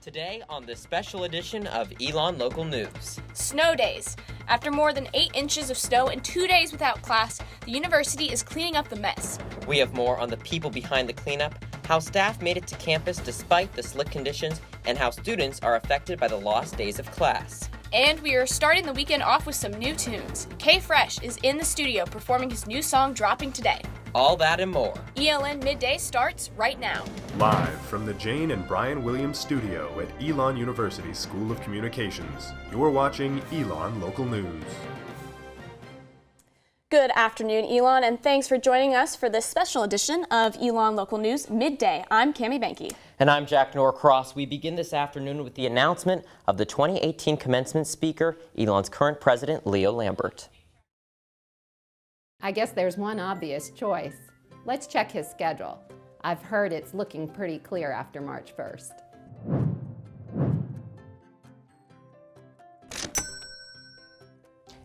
Today on this special edition of Elon Local News. Snow days. After more than 8 inches of snow and 2 days without class, the university is cleaning up the mess. We have more on the people behind the cleanup, how staff made it to campus despite the slick conditions, and how students are affected by the lost days of class. And we are starting the weekend off with some new tunes. K Fresh is in the studio performing his new song dropping today. All that and more. ELN Midday starts right now. Live from the Jane and Brian Williams studio at Elon University School of Communications, you're watching Elon Local News. Good afternoon, Elon, and thanks for joining us for this special edition of Elon Local News Midday. I'm Cami Banky. And I'm Jack Norcross. We begin this afternoon with the announcement of the 2018 commencement speaker, Elon's current president, Leo Lambert. I guess there's one obvious choice. Let's check his schedule. I've heard it's looking pretty clear after March 1st.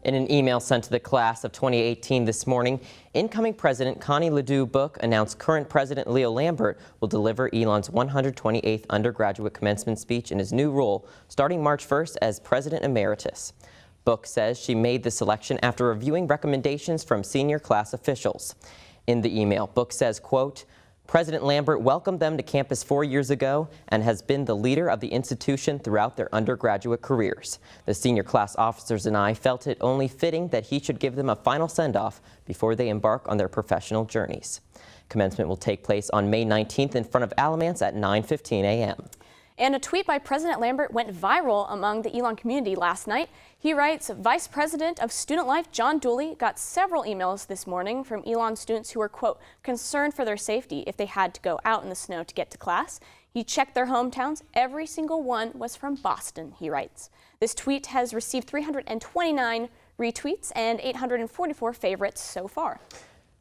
In an email sent to the class of 2018 this morning, incoming President Connie Ledoux-Book announced current President Leo Lambert will deliver Elon's 128th undergraduate commencement speech in his new role starting March 1st as President Emeritus. Book says she made the selection after reviewing recommendations from senior class officials. In the email, Book says, quote, President Lambert welcomed them to campus 4 years ago and has been the leader of the institution throughout their undergraduate careers. The senior class officers and I felt it only fitting that he should give them a final send-off before they embark on their professional journeys. Commencement will take place on May 19th in front of Alamance at 9:15 a.m. And a tweet by President Lambert went viral among the Elon community last night. He writes, Vice President of Student Life John Dooley got several emails this morning from Elon students who were, quote, concerned for their safety if they had to go out in the snow to get to class. He checked their hometowns. Every single one was from Boston, he writes. This tweet has received 329 retweets and 844 favorites so far.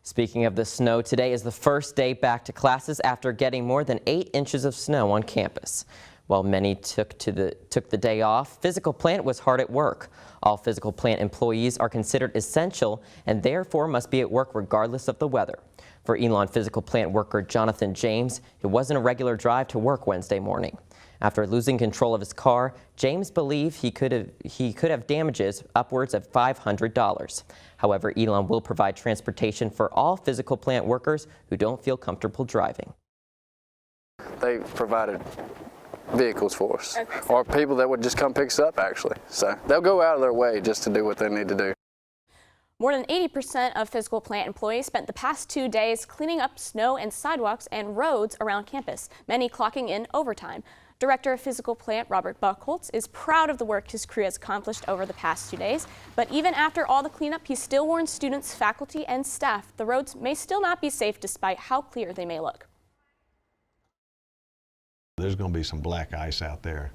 Speaking of the snow, today is the first day back to classes after getting more than 8 inches of snow on campus. While many took the day off, physical plant was hard at work. All physical plant employees are considered essential and therefore must be at work regardless of the weather. For Elon physical plant worker Jonathan James, it wasn't a regular drive to work Wednesday morning. After losing control of his car, James believed he could have damages upwards of $500. However, Elon will provide transportation for all physical plant workers who don't feel comfortable driving. They provided vehicles for us, or people that would just come pick us up, actually. So they'll go out of their way just to do what they need to do. More than 80% of physical plant employees spent the past 2 days cleaning up snow and sidewalks and roads around campus, many clocking in overtime. Director of Physical Plant Robert Buchholz is proud of the work his crew has accomplished over the past 2 days, but even after all the cleanup, he still warns students, faculty, and staff the roads may still not be safe despite how clear they may look. There's going to be some black ice out there,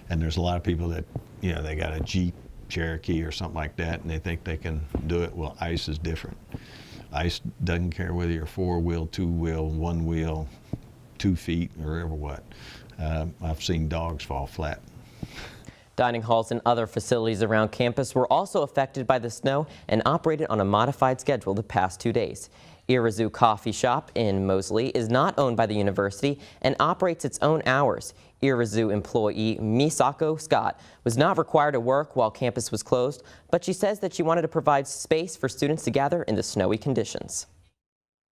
and there's a lot of people that, you know, they got a Jeep Cherokee or something like that, and they think they can do it. Well, ice is different. Ice doesn't care whether you're 4-wheel, 2-wheel, 1-wheel, 2 feet, or ever what. I've seen dogs fall flat. Dining halls and other facilities around campus were also affected by the snow and operated on a modified schedule the past 2 days. Irazu Coffee Shop in Mosley is not owned by the university and operates its own hours. Irazu employee Misako Scott was not required to work while campus was closed, but she says that she wanted to provide space for students to gather in the snowy conditions.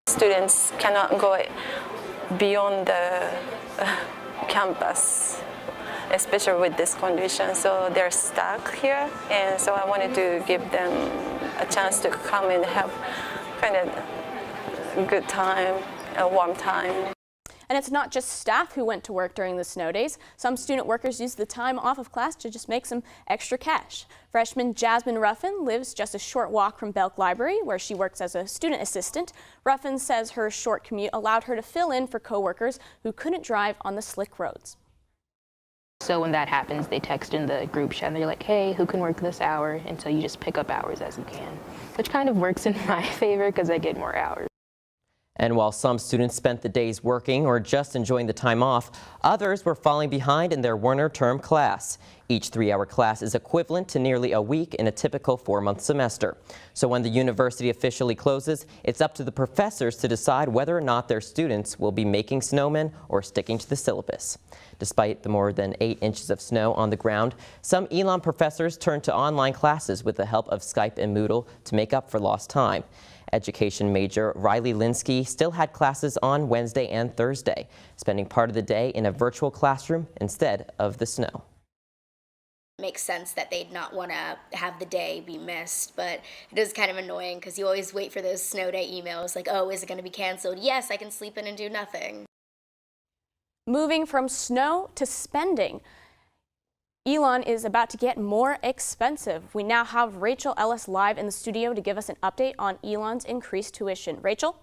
Students cannot go beyond the campus, especially with this condition, so they're stuck here, and so I wanted to give them a chance to come and have kind of a good time, a warm time. And it's not just staff who went to work during the snow days. Some student workers used the time off of class to just make some extra cash. Freshman Jasmine Ruffin lives just a short walk from Belk Library, where she works as a student assistant. Ruffin says her short commute allowed her to fill in for coworkers who couldn't drive on the slick roads. So when that happens, they text in the group chat and they're like, hey, who can work this hour? And so you just pick up hours as you can, which kind of works in my favor because I get more hours. And while some students spent the days working or just enjoying the time off, others were falling behind in their winter term class. Each 3-hour class is equivalent to nearly a week in a typical 4-month semester. So when the university officially closes, it's up to the professors to decide whether or not their students will be making snowmen or sticking to the syllabus. Despite the more than 8 inches of snow on the ground, some Elon professors turned to online classes with the help of Skype and Moodle to make up for lost time. Education major Riley Linsky still had classes on Wednesday and Thursday, spending part of the day in a virtual classroom instead of the snow. Makes sense that they'd not want to have the day be missed, but it is kind of annoying because you always wait for those snow day emails like, oh, is it going to be canceled? Yes, I can sleep in and do nothing. Moving from snow to spending. Elon is about to get more expensive. We now have Rachel Ellis live in the studio to give us an update on Elon's increased tuition. Rachel?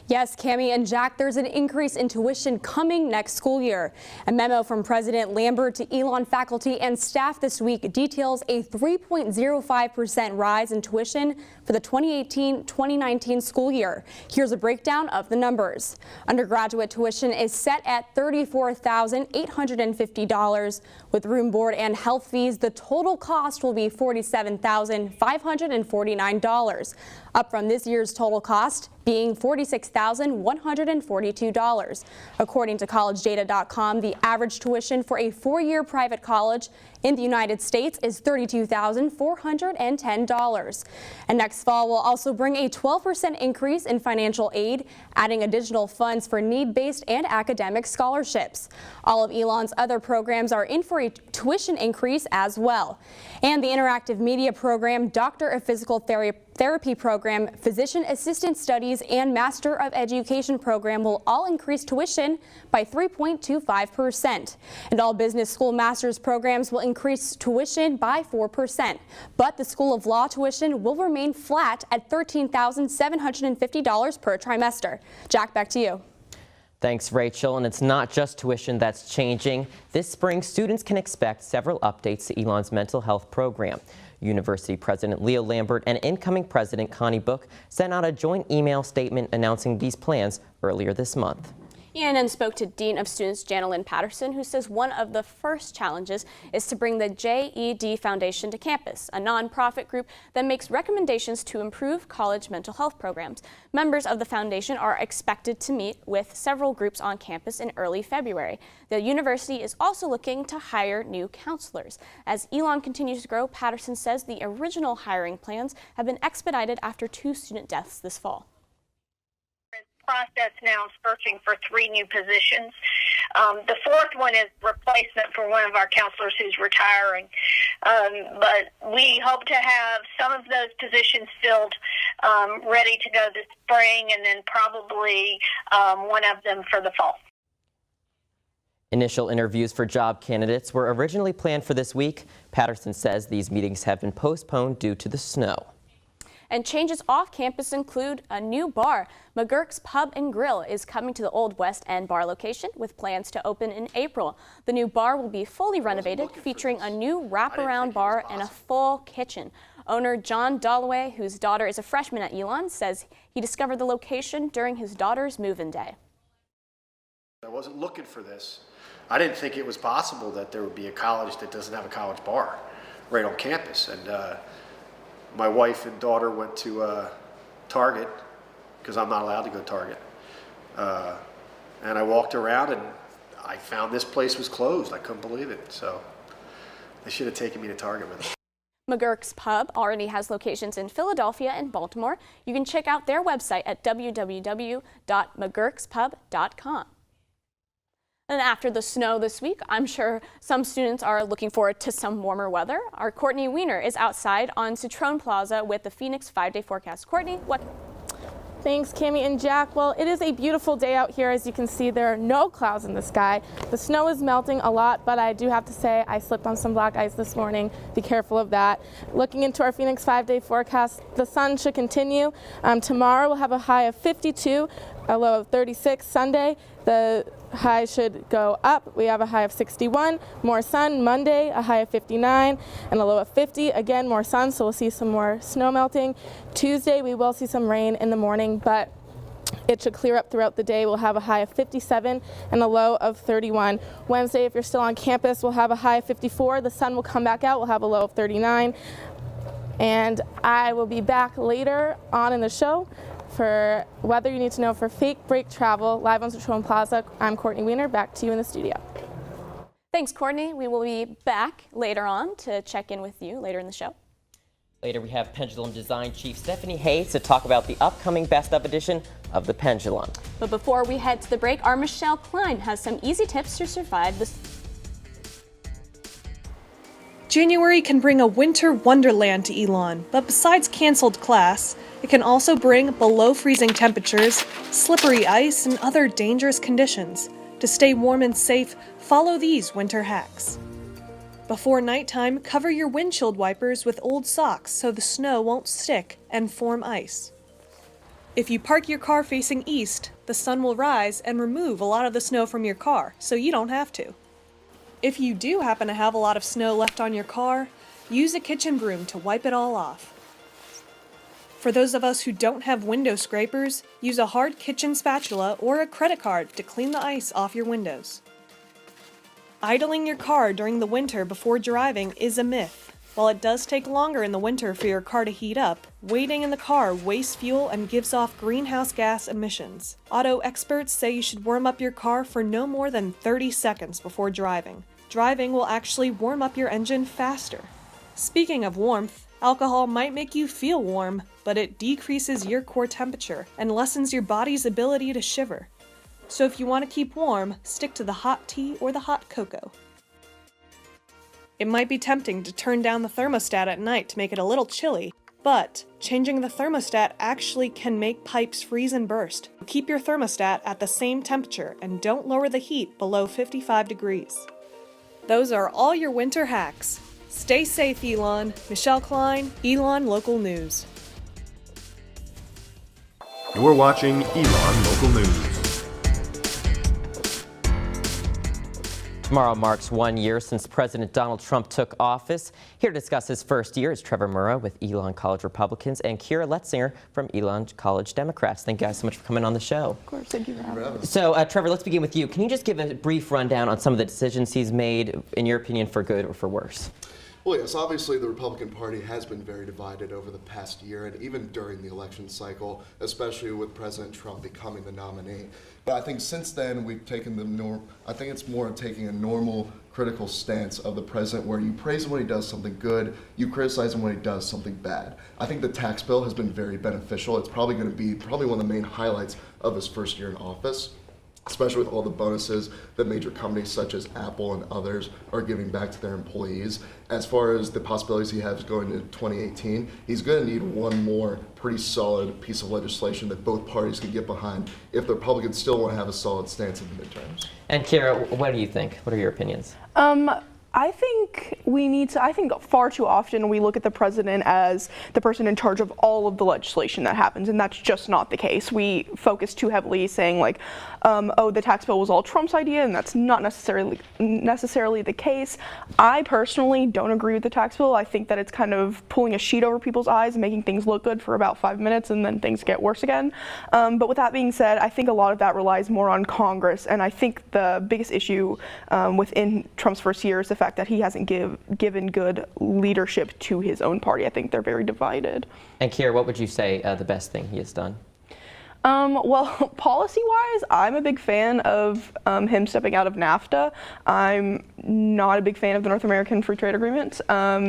Yes, Cammie and Jack, there's an increase in tuition coming next school year. A memo from President Lambert to Elon faculty and staff this week details a 3.05% rise in tuition for the 2018-2019 school year. Here's a breakdown of the numbers. Undergraduate tuition is set at $34,850. With room, board, and health fees, the total cost will be $47,549, up from this year's total cost being $46,142. According to collegedata.com, the average tuition for a 4-year private college in the United States is $32,410. And next fall will also bring a 12% increase in financial aid, adding additional funds for need-based and academic scholarships. All of Elon's other programs are in for a tuition increase as well. And the interactive media program, Doctor of Physical Therapy program, Physician Assistant Studies, and Master of Education program will all increase tuition by 3.25%. And all business school master's programs will increase tuition by 4%. But the School of Law tuition will remain flat at $13,750 per trimester. Jack, back to you. Thanks, Rachel. And it's not just tuition that's changing. This spring, students can expect several updates to Elon's mental health program. University President Leo Lambert and incoming President Connie Book sent out a joint email statement announcing these plans earlier this month. ENN spoke to Dean of Students Janelyn Patterson, who says one of the first challenges is to bring the JED Foundation to campus, a nonprofit group that makes recommendations to improve college mental health programs. Members of the foundation are expected to meet with several groups on campus in early February. The university is also looking to hire new counselors. As Elon continues to grow, Patterson says the original hiring plans have been expedited after 2 student deaths this fall. Process now searching for 3 new positions. The 4th one is replacement for one of our counselors who's retiring. But we hope to have some of those positions filled ready to go this spring, and then probably one of them for the fall. Initial interviews for job candidates were originally planned for this week. Patterson says these meetings have been postponed due to the snow. And changes off campus include a new bar. McGurk's Pub and Grill is coming to the old West End bar location with plans to open in April. The new bar will be fully renovated, featuring a new wraparound bar and a full kitchen. Owner John Dalloway, whose daughter is a freshman at Elon, says he discovered the location during his daughter's move-in day. I wasn't looking for this. I didn't think it was possible that there would be a college that doesn't have a college bar right on campus. And my wife and daughter went to Target, because I'm not allowed to go to Target. And I walked around and I found this place was closed. I couldn't believe it. So they should have taken me to Target with them. McGurk's Pub already has locations in Philadelphia and Baltimore. You can check out their website at www.mcgurkspub.com. And after the snow this week, I'm sure some students are looking forward to some warmer weather. Our Courtney Weiner is outside on Citroen Plaza with the Phoenix 5-day forecast. Courtney, what? Thanks, Cammie and Jack. Well, it is a beautiful day out here. As you can see, there are no clouds in the sky. The snow is melting a lot, but I do have to say I slipped on some black ice this morning. Be careful of that. Looking into our Phoenix 5-day forecast, the sun should continue. Tomorrow we'll have a high of 52, a low of 36. Sunday, the high should go up. We have a high of 61, more sun. Monday, a high of 59 and a low of 50. Again, more sun, so we'll see some more snow melting. Tuesday, we will see some rain in the morning, but It should clear up throughout the day. We'll have a high of 57 and a low of 31. Wednesday, if you're still on campus, we'll have a high of 54. The sun will come back out. We'll have a low of 39. And I will be back later on in the show for weather you need to know for Fake Break Travel, live on Citroen Plaza. I'm Courtney Wiener. Back to you in the studio. Thanks, Courtney. We will be back later on to check in with you later in the show. Later, we have Pendulum Design Chief Stephanie Hayes to talk about the upcoming Best Of edition of the Pendulum. But before we head to the break, our Michelle Klein has some easy tips to survive this. January can bring a winter wonderland to Elon, but besides canceled class, it can also bring below freezing temperatures, slippery ice, and other dangerous conditions. To stay warm and safe, follow these winter hacks. Before nighttime, cover your windshield wipers with old socks so the snow won't stick and form ice. If you park your car facing east, the sun will rise and remove a lot of the snow from your car, so you don't have to. If you do happen to have a lot of snow left on your car, use a kitchen broom to wipe it all off. For those of us who don't have window scrapers, use a hard kitchen spatula or a credit card to clean the ice off your windows. Idling your car during the winter before driving is a myth. While it does take longer in the winter for your car to heat up, waiting in the car wastes fuel and gives off greenhouse gas emissions. Auto experts say you should warm up your car for no more than 30 seconds before driving. Driving will actually warm up your engine faster. Speaking of warmth, alcohol might make you feel warm, but it decreases your core temperature and lessens your body's ability to shiver. So if you want to keep warm, stick to the hot tea or the hot cocoa. It might be tempting to turn down the thermostat at night to make it a little chilly, but changing the thermostat actually can make pipes freeze and burst. Keep your thermostat at the same temperature and don't lower the heat below 55 degrees. Those are all your winter hacks. Stay safe, Elon. Michelle Klein, Elon Local News. You're watching Elon Local News. Tomorrow marks 1 year since President Donald Trump took office. Here to discuss his first year is Trevor Murrah with Elon College Republicans and Kira Letzinger from Elon College Democrats. Thank you guys so much for coming on the show. Of course, thank you for having me. So, Trevor, let's begin with you. Can you just give a brief rundown on some of the decisions he's made, in your opinion, for good or for worse? Well, yes, obviously the Republican Party has been very divided over the past year and even during the election cycle, especially with President Trump becoming the nominee. But I think since then we've taken I think it's more taking a normal critical stance of the president where you praise him when he does something good, you criticize him when he does something bad. I think the tax bill has been very beneficial. It's probably going to be one of the main highlights of his first year in office, especially with all the bonuses that major companies such as Apple and others are giving back to their employees. As far as the possibilities he has going into 2018, he's going to need one more pretty solid piece of legislation that both parties can get behind if the Republicans still want to have a solid stance in the midterms. And Kira, what do you think? What are your opinions? I think far too often we look at the president as the person in charge of all of the legislation that happens, and that's just not the case. We focus too heavily saying like, oh, the tax bill was all Trump's idea, and that's not necessarily the case. I personally don't agree with the tax bill. I think that it's kind of pulling a sheet over people's eyes and making things look good for about 5 minutes, and then things get worse again. But with that being said, I think a lot of that relies more on Congress, and I think the biggest issue within Trump's first year is the fact that he hasn't given good leadership to his own party. I think they're very divided. And Kira, what would you say the best thing he has done? Well, policy-wise, I'm a big fan of him stepping out of NAFTA. I'm not a big fan of the North American Free Trade Agreement,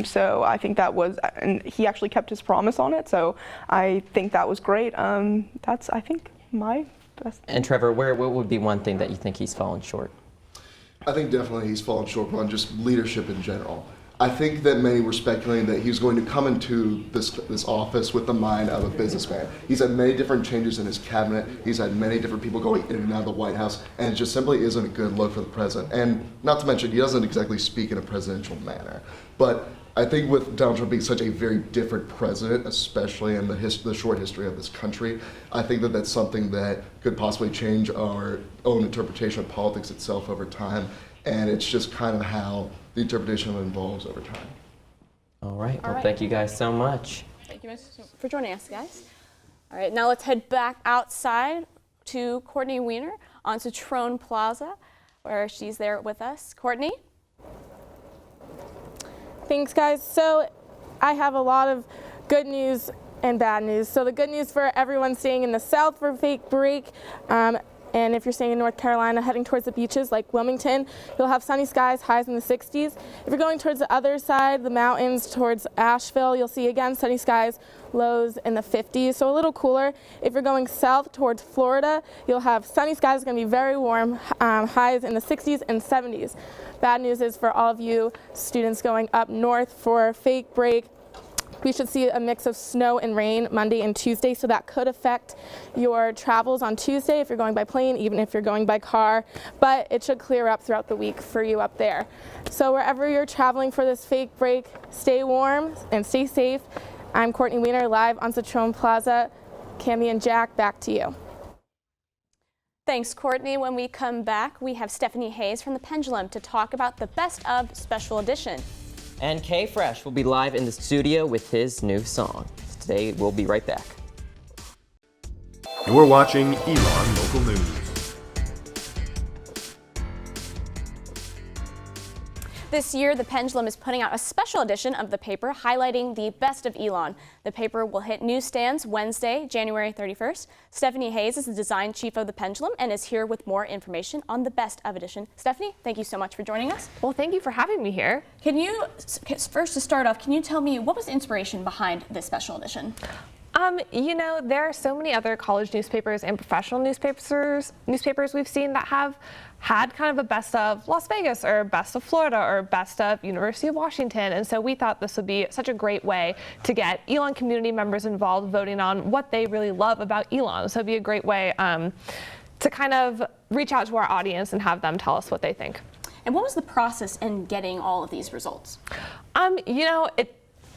so I think that was, and he actually kept his promise on it, so I think that was great. That's, I think, my best thing. And Trevor, what would be one thing that you think he's fallen short? I think definitely he's fallen short on just leadership in general. I think that many were speculating that he's going to come into this office with the mind of a businessman. He's had many different changes in his cabinet. He's had many different people going in and out of the White House, and it just simply isn't a good look for the president. And not to mention, he doesn't exactly speak in a presidential manner. But I think with Donald Trump being such a very different president, especially in the short history of this country, I think that that's something that could possibly change our own interpretation of politics itself over time. And it's just kind of how the interpretation evolves over time. All right. Well, thank you guys so much. Thank you for joining us, guys. All right, now let's head back outside to Courtney Weiner on Citroen Plaza, where she's there with us. Courtney? Thanks, guys. So I have a lot of good news and bad news. So the good news for everyone staying in the south for fake break, and if you're staying in North Carolina heading towards the beaches like Wilmington, you'll have sunny skies, highs in the 60s. If you're going towards the other side, the mountains towards Asheville, you'll see again sunny skies, lows in the 50s, so a little cooler. If you're going south towards Florida, you'll have sunny skies, it's going to be very warm, highs in the 60s and 70s. Bad news is for all of you students going up north for fake break, we should see a mix of snow and rain Monday and Tuesday, so that could affect your travels on Tuesday if you're going by plane, even if you're going by car, but it should clear up throughout the week for you up there. So wherever you're traveling for this fake break, stay warm and stay safe. I'm Courtney Weiner, live on Citroen Plaza. Cami and Jack, back to you. Thanks, Courtney. When we come back, we have Stephanie Hayes from The Pendulum to talk about the Best of Special Edition. And K-Fresh will be live in the studio with his new song. Today, we'll be right back. You're watching Elon Local News. This year, The Pendulum is putting out a special edition of the paper highlighting the best of Elon. The paper will hit newsstands Wednesday, January 31st. Stephanie Hayes is the design chief of The Pendulum and is here with more information on the best of edition. Stephanie, thank you so much for joining us. Well, thank you for having me here. Can you, first to start off, can you tell me what was the inspiration behind this special edition? You know, there are so many other college newspapers and professional newspapers we've seen that have had kind of a best of Las Vegas or best of Florida or best of University of Washington. And so we thought this would be such a great way to get Elon community members involved voting on what they really love about Elon. So it'd be a great way to kind of reach out to our audience and have them tell us what they think. And what was the process in getting all of these results? You know,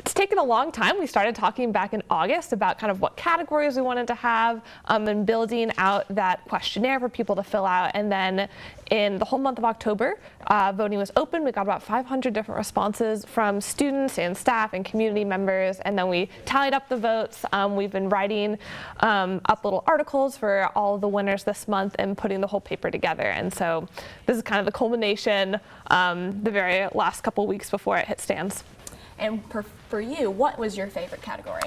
it's taken a long time. We started talking back in August about kind of what categories we wanted to have and building out that questionnaire for people to fill out. And then in the whole month of October, voting was open. We got about 500 different responses from students and staff and community members. And then we tallied up the votes. We've been writing up little articles for all of the winners this month and putting the whole paper together. And so this is kind of the culmination, the very last couple weeks before it hit stands. And for you, what was your favorite category?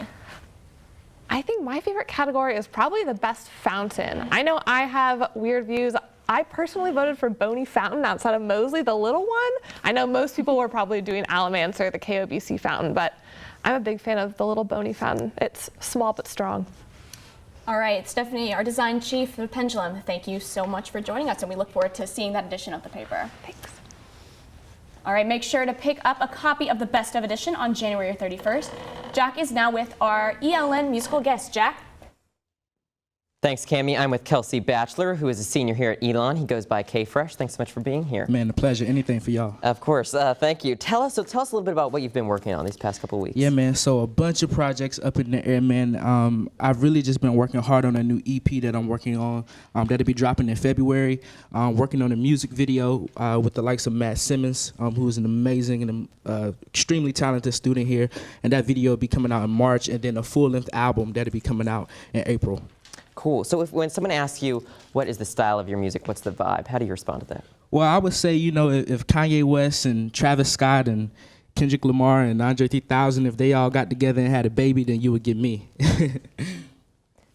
I think my favorite category is probably the best fountain. I know I have weird views. I personally voted for Boney Fountain outside of Moseley, the little one. I know most people were probably doing Alamance or the KOBC fountain, but I'm a big fan of the little Boney Fountain. It's small but strong. All right, Stephanie, our design chief of The Pendulum, thank you so much for joining us, and we look forward to seeing that edition of the paper. Thanks. All right, make sure to pick up a copy of the Best of edition on January 31st. Jack is now with our ELN musical guest. Jack? Thanks, Cami. I'm with Kelsey Batchelor, who is a senior here at Elon. He goes by K-Fresh. Thanks so much for being here. Man, a pleasure. Anything for y'all. Of course. Thank you. Tell us a little bit about what you've been working on these past couple weeks. Yeah, man. So a bunch of projects up in the air, man. I've really just been working hard on a new EP that I'm working on. That'll be dropping in February. Working on a music video with the likes of Matt Simmons, who is an amazing and extremely talented student here. And that video will be coming out in March, and then a full-length album that'll be coming out in April. Cool. So when someone asks you, what is the style of your music, what's the vibe, how do you respond to that? Well, I would say, you know, if Kanye West and Travis Scott and Kendrick Lamar and Andre 3000, if they all got together and had a baby, then you would get me.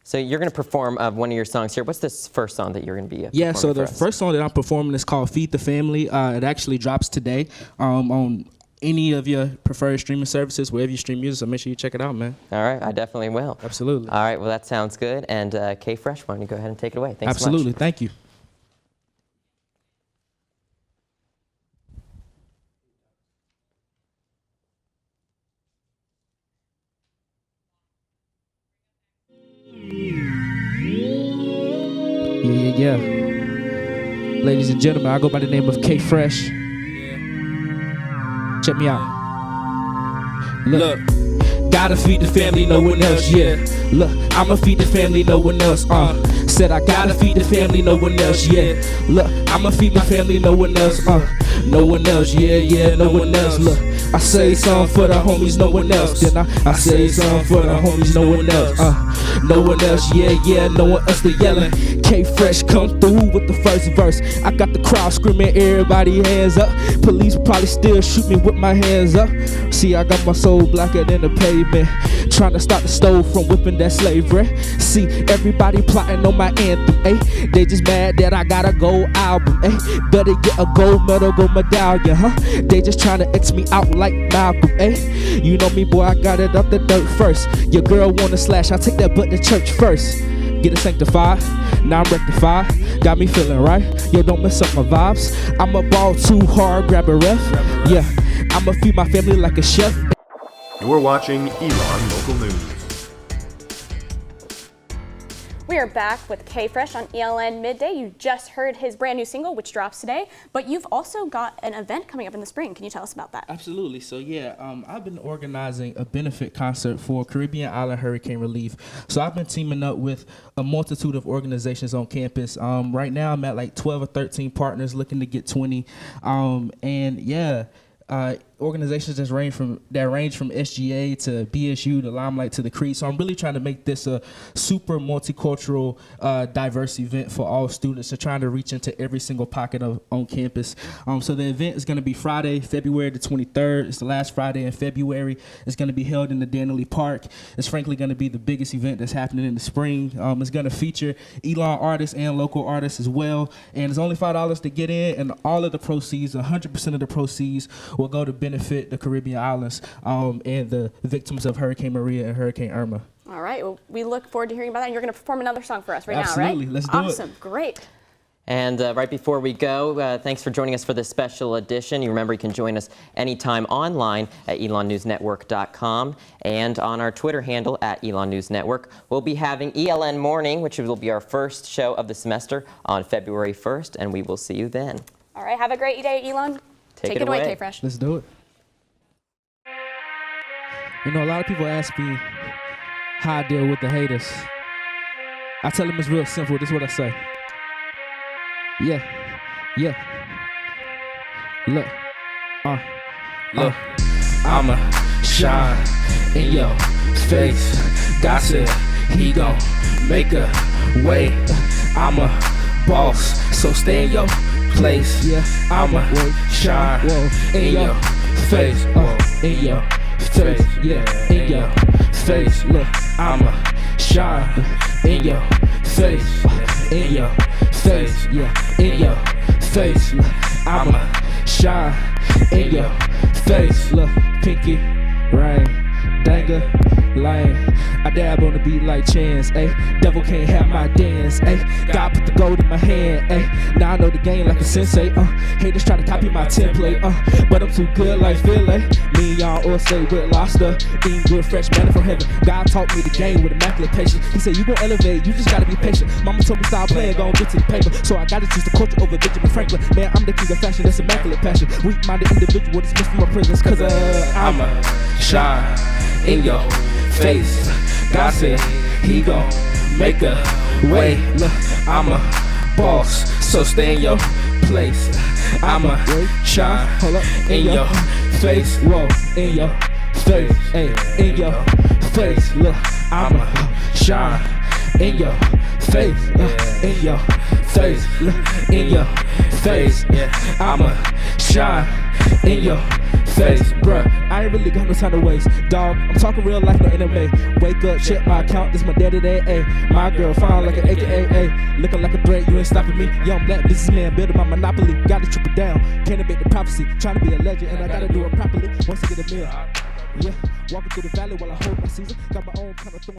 So you're going to perform one of your songs here. What's this first song that you're going to be Yeah, so the first song that I'm performing is called Feed the Family. It actually drops today on any of your preferred streaming services, wherever you stream music, so make sure you check it out, man. All right, I definitely will. Absolutely. All right, well, that sounds good. And K-Fresh, why don't you go ahead and take it away? Thanks Absolutely, so much. Thank you. Yeah. Ladies and gentlemen, I go by the name of K-Fresh. Check me out. Look, gotta feed the family, no one else, yeah. Look, I'ma feed the family, no one else, Said I gotta feed the family, no one else, yeah. Look, I'ma feed my family, no one else, no one else, yeah, no one else. Look, I say something for the homies, no one else. Then I say something for the homies, no one else. No one else, yeah, no one else to yelling. K-Fresh come through with the first verse. I got the crowd screaming, everybody hands up. Police probably still shoot me with my hands up. See, I got my soul blacker than the pavement, trying to stop the stove from whipping that slavery. See, everybody plotting on my anthem, eh? They just mad that I got a gold album, eh? Better get a gold medal, gold medallion, huh? They just trying to X me out like Malcolm, eh? You know me, boy, I got it up the dirt first. Your girl wanna slash, I take that butt to church first. Get it sanctified, now I'm rectified. Got me feeling right, yo, don't mess up my vibes. I'ma ball too hard, grab a ref. Yeah, I'ma feed my family like a chef. You're watching Elon Local News. We are back with K-Fresh on ELN Midday. You just heard his brand new single, which drops today, but you've also got an event coming up in the spring. Can you tell us about that? Absolutely. So yeah, I've been organizing a benefit concert for Caribbean Island Hurricane Relief. So I've been teaming up with a multitude of organizations on campus. Right now I'm at like 12 or 13 partners, looking to get 20. And yeah, organizations that range from SGA to BSU to Limelight to the Creed. So I'm really trying to make this a super multicultural, diverse event for all students. So trying to reach into every single pocket on campus. So the event is going to be Friday, February the 23rd. It's the last Friday in February. It's going to be held in the Danley Park. It's frankly going to be the biggest event that's happening in the spring. It's going to feature Elon artists and local artists as well. And it's only $5 to get in, and all of the proceeds, 100% of the proceeds, will go to benefit the Caribbean islands and the victims of Hurricane Maria and Hurricane Irma. All right, well, we look forward to hearing about that. And you're going to perform another song for us Absolutely. Now, right? Let's do it. Awesome, great. And right before we go, thanks for joining us for this special edition. You remember you can join us anytime online at elonnewsnetwork.com and on our Twitter handle at Elon News Network. We'll be having ELN Morning, which will be our first show of the semester on February 1st, and we will see you then. All right, have a great day, Elon. Take it away, K-Fresh. Let's do it. You know, a lot of people ask me how I deal with the haters. I tell them it's real simple. This is what I say. Yeah. Look, I'ma shine in your face. God said he gon' make a way. I'm a boss, so stay in your place. Yeah, I'ma shine in your face. In your face, yeah, in your face. Look, I'ma shine in your face. In your face, yeah, in your face. Look, I'ma shine in your face. Look, pinky ring, dagger lane. I dab on the beat like Chance, ayy. Devil can't have my dance, ayy. God put the gold in my hand, ayy. Now I know the game like a sensei, haters try to copy my template, but I'm too good like Philly. Me and y'all all say with lobster, eating good fresh manna from heaven. God taught me the game with immaculate patience. He said you gon' elevate, you just gotta be patient. Mama told me stop playing, gon' get to the paper. So I gotta choose the culture over Benjamin Franklin. Man, I'm the king of fashion, that's immaculate passion. Weak-minded individual dismissed from my presence, cause I'ma shine in your face. God said he gon' make a way. Look, I'm a boss, so stay in your place. I'ma shine in your face. Whoa, in your face, ayy, in your face. Look, I'ma shine in your face, in your face, look, in your face. Yeah, I'ma shine in your face, bruh. I ain't really got no time to waste, dog. I'm talking real life, no anime. Wake up, check my account, this my daddy day, ayy. My girl fine like an AKA, ayy. Looking like a threat, you ain't stopping me. Young black businessman, building my monopoly. Gotta triple down, can't debate the prophecy. Trying to be a legend, and I gotta do it properly. Once I get a meal, yeah. Walking through the valley while I hold my season. Got my own kind of